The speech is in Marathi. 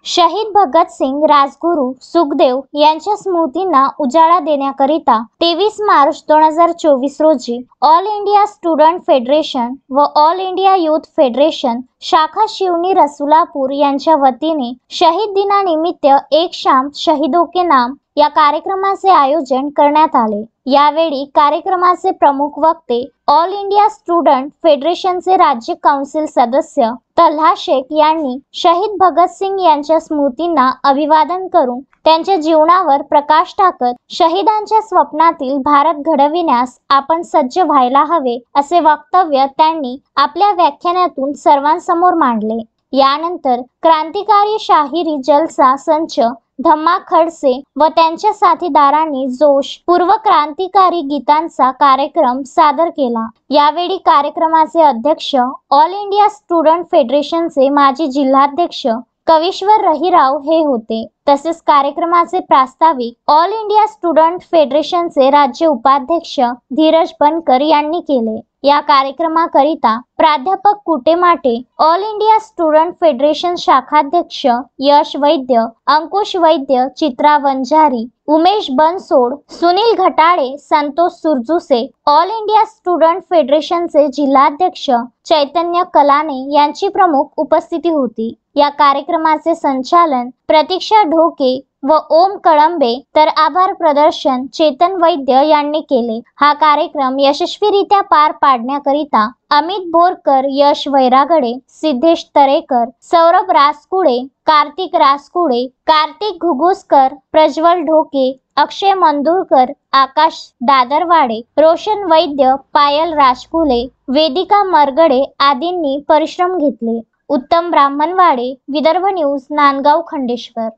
शहीद भगतसिंग, राजगुरू, सुखदेव यांच्या स्मृतींना उजाळा देण्याकरिता 23 मार्च 2024 रोजी ऑल इंडिया स्टुडंट फेडरेशन व ऑल इंडिया यूथ फेडरेशन शाखा शिवनी रसुलापूर यांच्या वतीने शहीद दिनानिमित्त एक शाम शहीदों के नाम या कार्यक्रमाचे आयोजन करण्यात आले। यावेळी कार्यक्रमाचे प्रमुख वक्ते ऑल इंडिया स्टुडंट फेडरेशनचे राज्य काउन्सिल सदस्य तल्हा शेख यांनी शहीद भगतसिंग यांच्या स्मृतींना अभिवादन करून त्यांच्या जीवनावर प्रकाश टाकत शहीदांच्या स्वप्नातील भारत घडविण्यास आपण सज्ज व्हायला हवे असे वक्तव्य त्यांनी आपल्या व्याख्यानातून सर्वांसमोर मांडले। यानंतर क्रांतिकारी शाहिरी जलसा संच धम्मा खडसे व त्यांच्या साथीदारांनी जोश पूर्व क्रांतिकारी गीतांचा कार्यक्रम सादर केला। यावेळी कार्यक्रमाचे अध्यक्ष ऑल इंडिया स्टुडंट फेडरेशनचे माजी जिल्हाध्यक्ष कविश्वर रहीराव हे होते। तसेच कार्यक्रमाचे प्रास्ताविक ऑल इंडिया स्टुडंट फेडरेशनचे राज्य उपाध्यक्ष धीरज बनकर यांनी केले। या कार्यक्रमाकरिता प्राध्यापक Kutemate, all India student federation शाखाध्यक्ष Yash Vaidya, Ankush Vaidya, Chitra Vanjari, Umesh Bansod, Sunil Ghatale, Santosh Surjuse, all India student फेडरेशनचे जिल्हाध्यक्ष चैतन्य कलाने यांची प्रमुख उपस्थिती होती। या कार्यक्रमाचे संचालन प्रतीक्षा ढोके व ओम कळंबे तर आभार प्रदर्शन चेतन वैद्य यांनी केले। हा कार्यक्रम यशस्वीरित्या पार पाडण्याकरिता अमित बोरकर, यश वैरागडे, सिद्धेश तरेकर, सौरभ रासकुडे, कार्तिक रासकुडे, कार्तिक घुगुसकर, प्रज्वल ढोके, अक्षय मंदुरकर, आकाश दादरवाडे, रोशन वैद्य, पायल राजकुले, वेदिका मरगडे आदींनी परिश्रम घेतले। उत्तम ब्राह्मणवाडे, विदर्भ न्यूज, नांदगाव, खंडेश्वर।